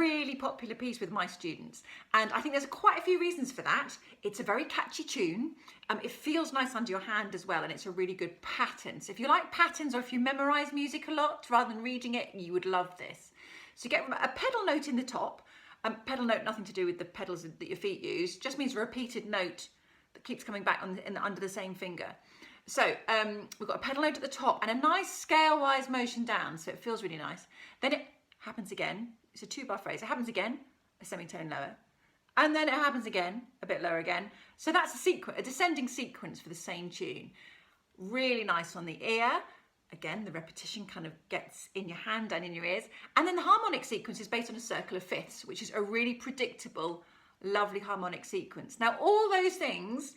really popular piece with my students, and I think there's quite a few reasons for that. It's a very catchy tune. It feels nice under your hand as well, and it's a really good pattern. So if you like patterns, or if you memorize music a lot rather than reading it, you would love this. So you get a pedal note in the top. Pedal note, nothing to do with the pedals that your feet use, just means a repeated note that keeps coming back under the same finger. So we've got a pedal note at the top and a nice scale-wise motion down, so it feels really nice. Then it happens again. It's a 2-bar phrase. It happens again, a semitone lower, and then it happens again, a bit lower again. So that's a descending sequence for the same tune. Really nice on the ear. Again, the repetition kind of gets in your hand and in your ears. And then the harmonic sequence is based on a circle of fifths, which is a really predictable, lovely harmonic sequence. Now, all those things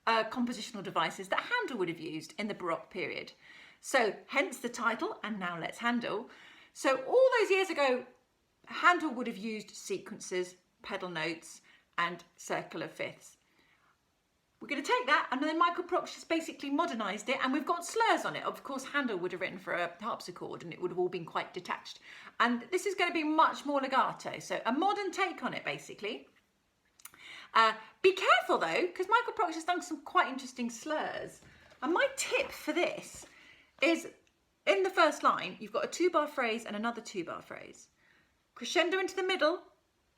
are compositional devices that Handel would have used in the Baroque period. So hence the title, And Now Let's Handel. So all those years ago, Handel would have used sequences, pedal notes, and circle of fifths. We're going to take that, and then Michael Proksch has basically modernised it, and we've got slurs on it. Of course, Handel would have written for a harpsichord, and it would have all been quite detached. And this is going to be much more legato, so a modern take on it, basically. Be careful, though, because Michael Proksch has done some quite interesting slurs. And my tip for this is, in the first line, you've got a 2-bar phrase and another 2-bar phrase. Crescendo into the middle,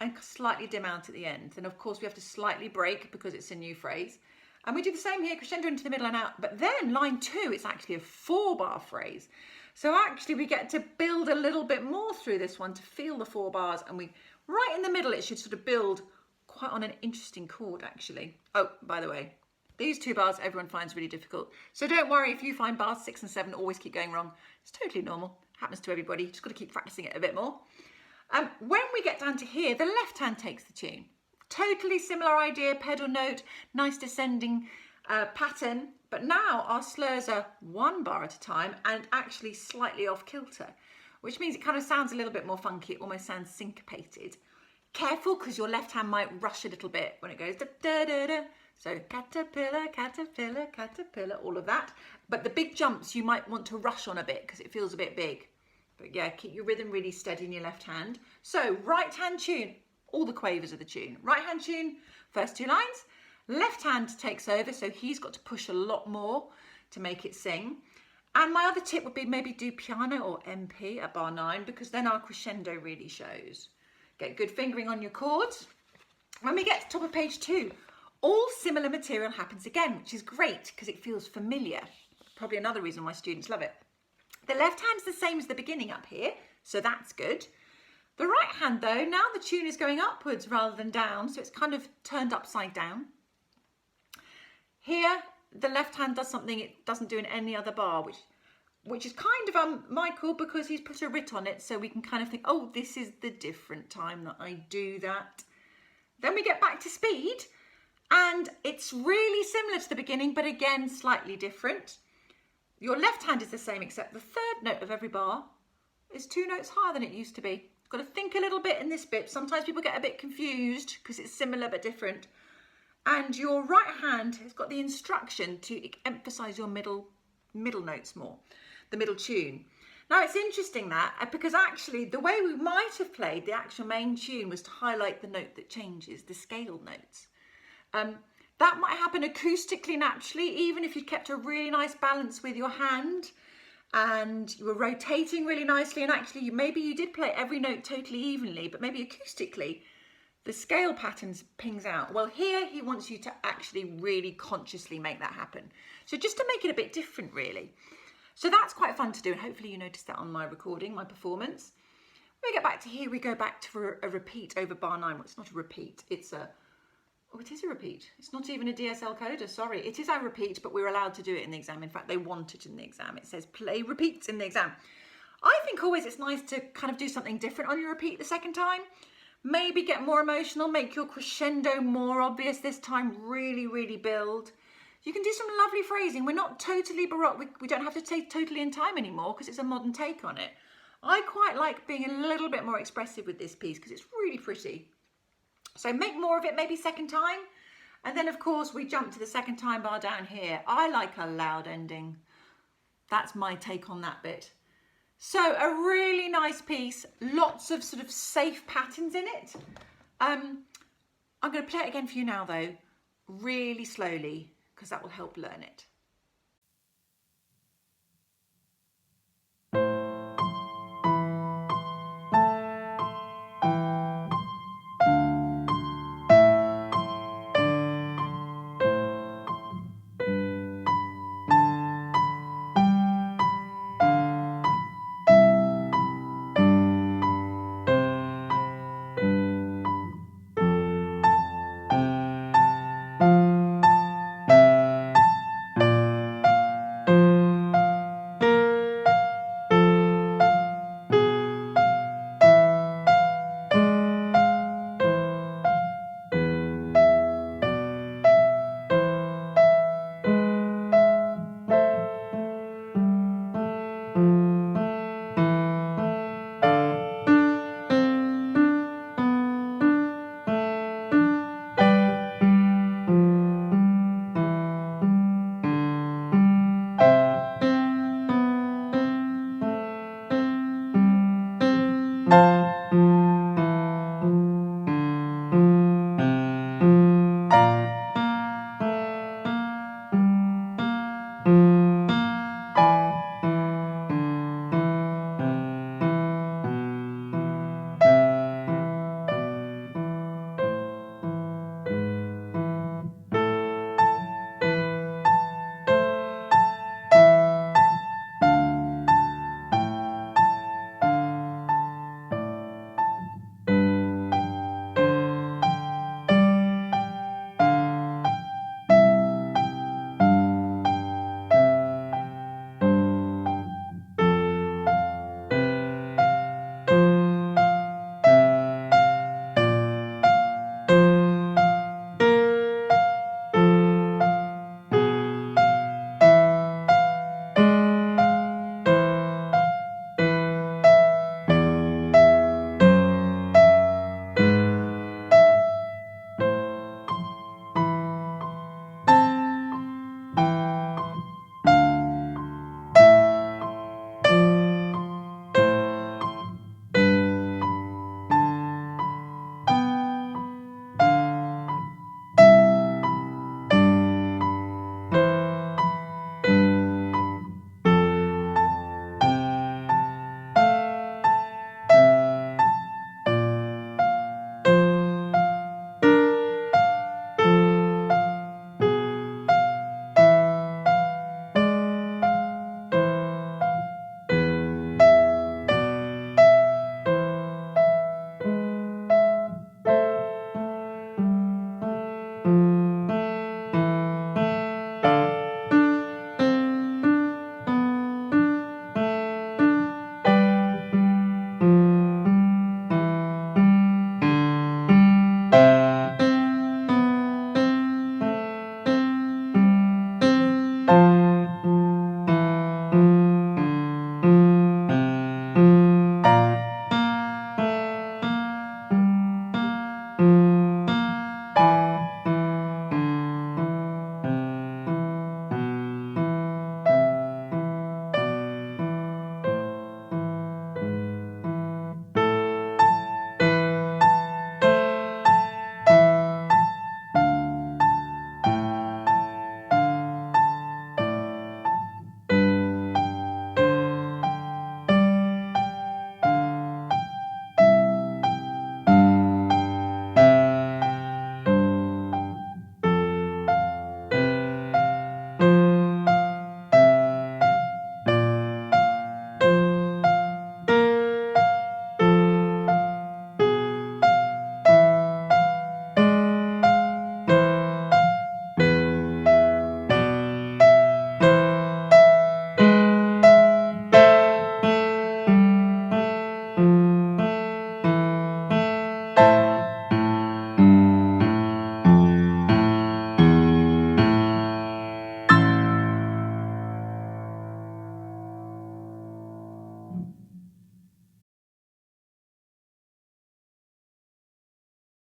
and slightly dim out at the end. And of course we have to slightly break because it's a new phrase. And we do the same here, crescendo into the middle and out. But then line 2, it's actually a 4-bar phrase. So actually we get to build a little bit more through this one to feel the 4 bars. And right in the middle, it should sort of build quite on an interesting chord, actually. Oh, by the way, these 2 bars everyone finds really difficult. So don't worry if you find bars 6 and 7 always keep going wrong. It's totally normal. Happens to everybody. Just got to keep practicing it a bit more. When we get down to here, the left hand takes the tune. Totally similar idea, pedal note, nice descending pattern. But now our slurs are 1 bar at a time and actually slightly off kilter, which means it kind of sounds a little bit more funky. It almost sounds syncopated. Careful, because your left hand might rush a little bit when it goes da da da da. So caterpillar, caterpillar, caterpillar, all of that. But the big jumps you might want to rush on a bit because it feels a bit big. But yeah, keep your rhythm really steady in your left hand. So right hand tune, all the quavers of the tune. Right hand tune, first 2 lines. Left hand takes over, so he's got to push a lot more to make it sing. And my other tip would be maybe do piano or MP at bar 9, because then our crescendo really shows. Get good fingering on your chords. When we get to the top of page 2, all similar material happens again, which is great because it feels familiar. Probably another reason why students love it. The left hand's the same as the beginning up here, so that's good. The right hand though, now the tune is going upwards rather than down, so it's kind of turned upside down. Here, the left hand does something it doesn't do in any other bar, which is kind of Michael, because he's put a writ on it, so we can kind of think, oh, this is the different time that I do that. Then we get back to speed, and it's really similar to the beginning, but again, slightly different. Your left hand is the same, except the 3rd note of every bar is 2 notes higher than it used to be. Got to think a little bit in this bit. Sometimes people get a bit confused because it's similar but different. And your right hand has got the instruction to emphasize your middle notes more, the middle tune. Now it's interesting that, because actually the way we might have played the actual main tune was to highlight the note that changes, the scaled notes. That might happen acoustically naturally, even if you kept a really nice balance with your hand and you were rotating really nicely, and actually maybe you did play every note totally evenly, but maybe acoustically the scale patterns pings out. Well, here he wants you to actually really consciously make that happen. So just to make it a bit different, really. So that's quite fun to do, and hopefully you noticed that on my recording, my performance. When we get back to here, we go back to a repeat over bar 9. Well, it's not a repeat, it's a... Oh, it is a repeat. It's not even a DSL coder, sorry. It is a repeat, but we're allowed to do it in the exam. In fact, they want it in the exam. It says play repeats in the exam. I think always it's nice to kind of do something different on your repeat the second time. Maybe get more emotional, make your crescendo more obvious this time, really, really build. You can do some lovely phrasing. We're not totally Baroque. We don't have to take totally in time anymore because it's a modern take on it. I quite like being a little bit more expressive with this piece because it's really pretty. So make more of it maybe second time. And then of course we jump to the second time bar down here. I like a loud ending. That's my take on that bit. So a really nice piece, lots of sort of safe patterns in it. I'm going to play it again for you now though, really slowly, because that will help learn it.